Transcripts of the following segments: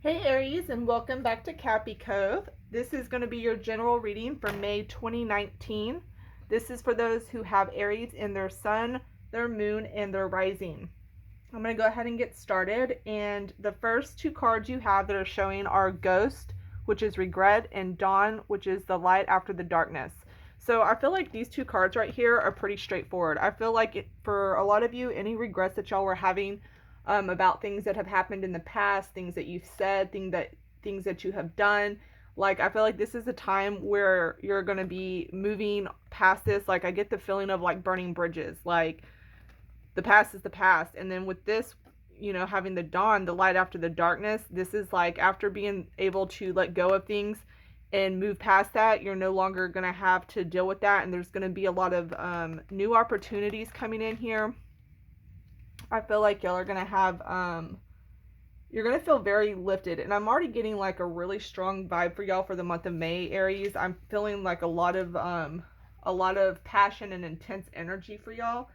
Hey Aries, and welcome back to Cappy Cove. This is going to be your general reading for May 2019. This is for those who have Aries in their sun, their moon, and their rising. I'm going to go ahead and get started. And the first two cards you have that are showing are Ghost, which is regret, and Dawn, which is the light after the darkness. So I feel like these two cards right here are pretty straightforward. I feel like for a lot of you, any regrets that y'all were having about things that have happened in the past, things that you've said, things that you have done. Like, I feel like this is a time where you're going to be moving past this. Like, I get the feeling of like burning bridges. Like, the past is the past. And then with this, having the dawn, the light after the darkness, this is like after being able to let go of things and move past that, you're no longer going to have to deal with that. And there's going to be a lot of new opportunities coming in here. I feel like y'all are going to have, you're going to feel very lifted. And I'm already getting like a really strong vibe for y'all for the month of May, Aries. I'm feeling like a lot of passion and intense energy for y'all.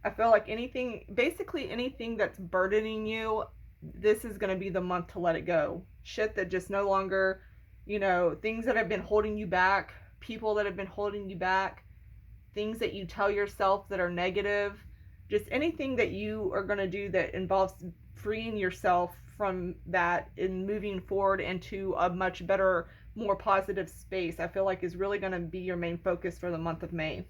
I feel like basically anything that's burdening you, this is going to be the month to let it go. Shit that just no longer, things that have been holding you back, people that have been holding you back, things that you tell yourself that are negative, just anything that you are going to do that involves freeing yourself from that and moving forward into a much better, more positive space, I feel like is really going to be your main focus for the month of May.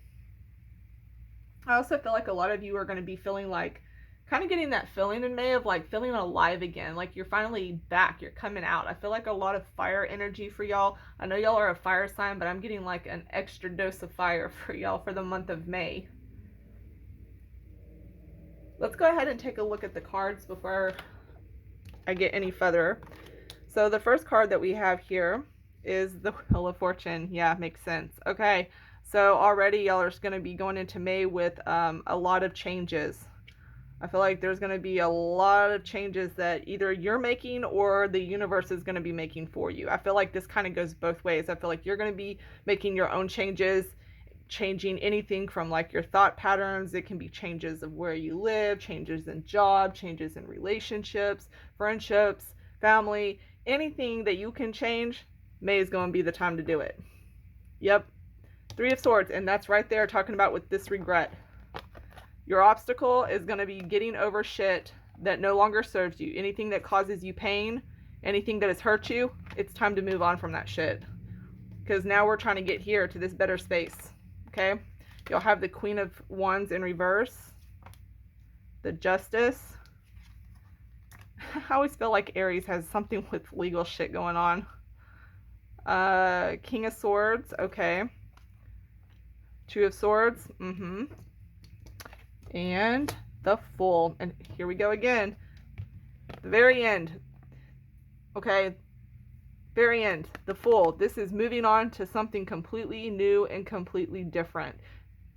I also feel like a lot of you are going to be feeling like, kind of getting that feeling in May of like feeling alive again, like you're finally back, you're coming out. I feel like a lot of fire energy for y'all. I know y'all are a fire sign, but I'm getting like an extra dose of fire for y'all for the month of May. Let's go ahead and take a look at the cards before I get any further. So the first card that we have here is the Wheel of Fortune. Yeah, makes sense. Okay, so already y'all are going to be going into May with a lot of changes. I feel like there's going to be a lot of changes that either you're making or the universe is going to be making for you. I feel like this kind of goes both ways. I feel like you're going to be making your own changes, changing anything from like your thought patterns. It can be changes of where you live, changes in job, changes in relationships, friendships, family, anything that you can change. May is going to be the time to do it. Yep. Three of Swords, and that's right there talking about with this regret. Your obstacle is going to be getting over shit that no longer serves you. Anything that causes you pain, anything that has hurt you, it's time to move on from that shit. Because now we're trying to get here to this better space. Okay? You'll have the Queen of Wands in reverse. The Justice. I always feel like Aries has something with legal shit going on. King of Swords. Okay. Two of Swords. And the Fool. And here we go again. The very end. Okay. Very end. The Fool. This is moving on to something completely new and completely different.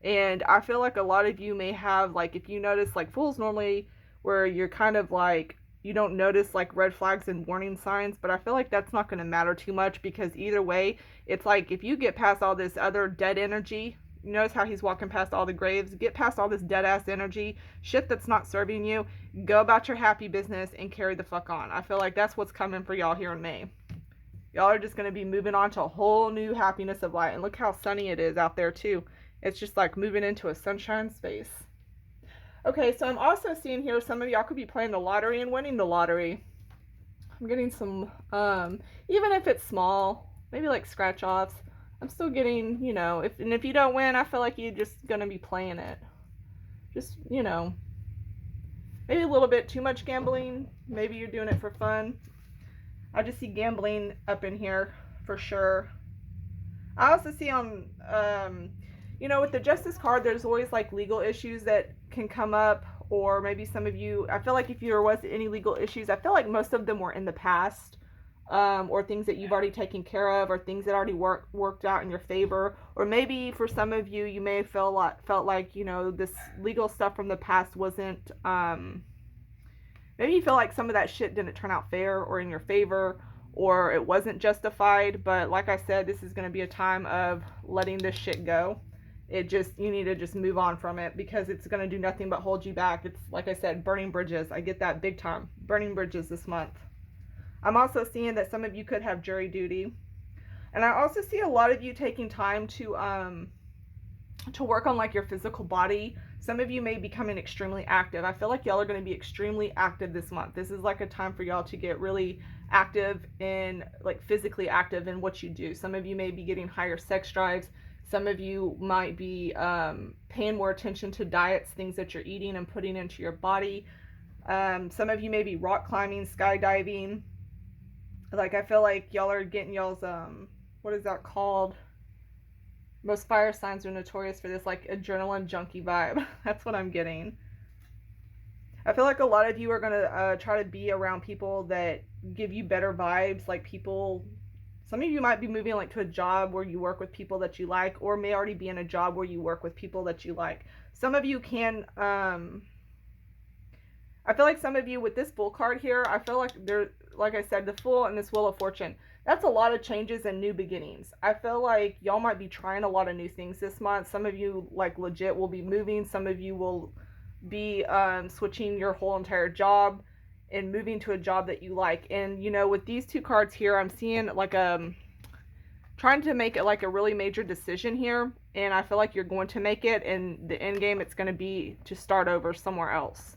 And I feel like a lot of you may have, like, if you notice, like, Fools normally where you're kind of like, you don't notice like red flags and warning signs, but I feel like that's not going to matter too much, because either way, it's like if you get past all this other dead energy, you notice how he's walking past all the graves, get past all this dead ass energy, shit that's not serving you, go about your happy business and carry the fuck on. I feel like that's what's coming for y'all here in May. Y'all are just going to be moving on to a whole new happiness of light. And look how sunny it is out there too. It's just like moving into a sunshine space. Okay, so I'm also seeing here some of y'all could be playing the lottery and winning the lottery. I'm getting some, even if it's small, maybe like scratch offs, I'm still getting, if you don't win, I feel like you're just going to be playing it. Just, maybe a little bit too much gambling. Maybe you're doing it for fun. I just see gambling up in here for sure. I also see on, with the Justice card, there's always like legal issues that can come up, or maybe some of you, I feel like if there was any legal issues, I feel like most of them were in the past, or things that you've already taken care of, or things that already worked out in your favor, or maybe for some of you, you may have felt like, this legal stuff from the past wasn't, maybe you feel like some of that shit didn't turn out fair or in your favor, or it wasn't justified. But like I said, this is going to be a time of letting this shit go. You need to just move on from it, because it's going to do nothing but hold you back. It's like I said, burning bridges. I get that big time. Burning bridges this month. I'm also seeing that some of you could have jury duty. And I also see a lot of you taking time to work on like your physical body. Some of you may be becoming extremely active. I feel like y'all are going to be extremely active this month. This is like a time for y'all to get really active and like physically active in what you do. Some of you may be getting higher sex drives. Some of you might be paying more attention to diets, things that you're eating and putting into your body. Some of you may be rock climbing, skydiving. Like I feel like y'all are getting y'all's what is that called? Most fire signs are notorious for this like adrenaline junkie vibe. That's what I'm getting. I feel like a lot of you are going to try to be around people that give you better vibes, like people. Some of you might be moving like to a job where you work with people that you like, or may already be in a job where you work with people that you like. Some of you can I feel like some of you with this Fool card here, I feel like they're, like I said, the Fool and this Wheel of Fortune. That's a lot of changes and new beginnings. I feel like y'all might be trying a lot of new things this month. Some of you like legit will be moving. Some of you will be switching your whole entire job and moving to a job that you like. And you know, with these two cards here, I'm seeing like trying to make it like a really major decision here, and I feel like you're going to make it. And the end game, it's going to be to start over somewhere else.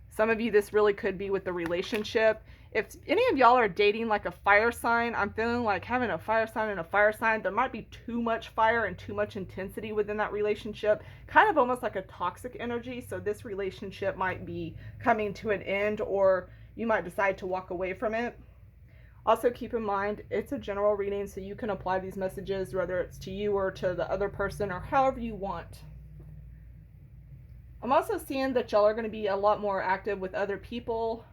Some of you, this really could be with the relationship. If any of y'all are dating like a fire sign, I'm feeling like having a fire sign and a fire sign, there might be too much fire and too much intensity within that relationship, kind of almost like a toxic energy. So this relationship might be coming to an end, or you might decide to walk away from it. Also keep in mind, it's a general reading, so you can apply these messages whether it's to you or to the other person or however you want. I'm also seeing that y'all are going to be a lot more active with other people.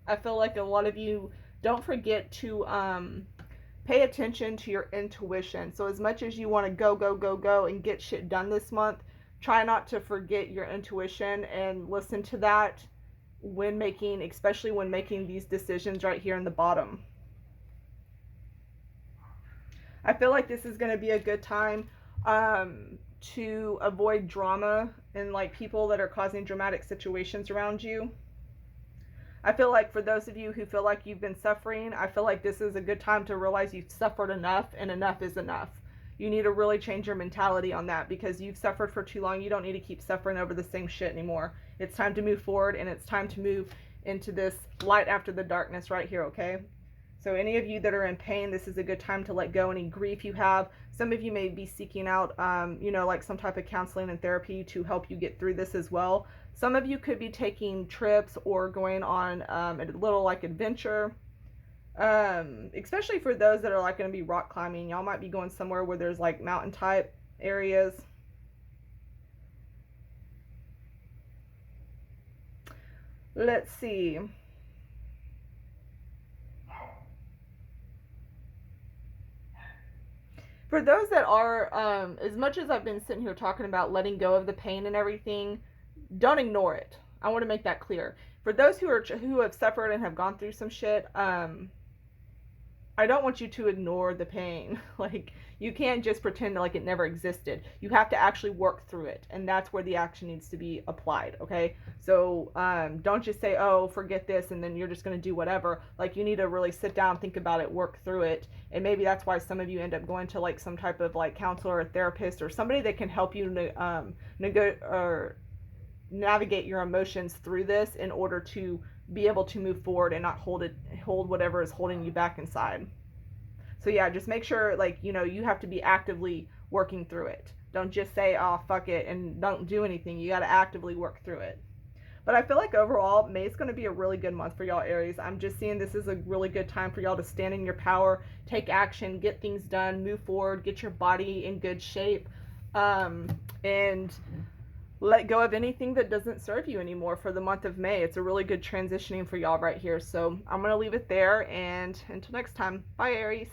I feel like a lot of you don't forget to pay attention to your intuition. So as much as you want to go and get shit done this month, try not to forget your intuition and listen to that when making, especially when making these decisions right here in the bottom. I feel like this is going to be a good time to avoid drama and like people that are causing dramatic situations around you. I feel like for those of you who feel like you've been suffering, I feel like this is a good time to realize you've suffered enough, and enough is enough. You need to really change your mentality on that, because you've suffered for too long. You don't need to keep suffering over the same shit anymore. It's time to move forward, and it's time to move into this light after the darkness right here, okay? So any of you that are in pain, this is a good time to let go any grief you have. Some of you may be seeking out, you know, like some type of counseling and therapy to help you get through this as well. Some of you could be taking trips or going on a little like adventure, especially for those that are like going to be rock climbing. Y'all might be going somewhere where there's like mountain type areas. Let's see. For those that are, as much as I've been sitting here talking about letting go of the pain and everything, don't ignore it. I want to make that clear. For those who have suffered and have gone through some shit, I don't want you to ignore the pain. Like, you can't just pretend like it never existed. You have to actually work through it, and that's where the action needs to be applied, okay? So don't just say, oh, forget this, and then you're just going to do whatever. Like, you need to really sit down, think about it, work through it, and maybe that's why some of you end up going to, like, some type of, like, counselor or therapist or somebody that can help you navigate your emotions through this in order to be able to move forward and not hold whatever is holding you back inside. So yeah, just make sure, like, you know, you have to be actively working through it. Don't just say, oh, fuck it, and don't do anything. You got to actively work through it. But I feel like overall, May is going to be a really good month for y'all, Aries. I'm just seeing this is a really good time for y'all to stand in your power, take action, get things done, move forward, get your body in good shape, and let go of anything that doesn't serve you anymore for the month of May. It's a really good transitioning for y'all right here. So I'm going to leave it there, and until next time, bye, Aries.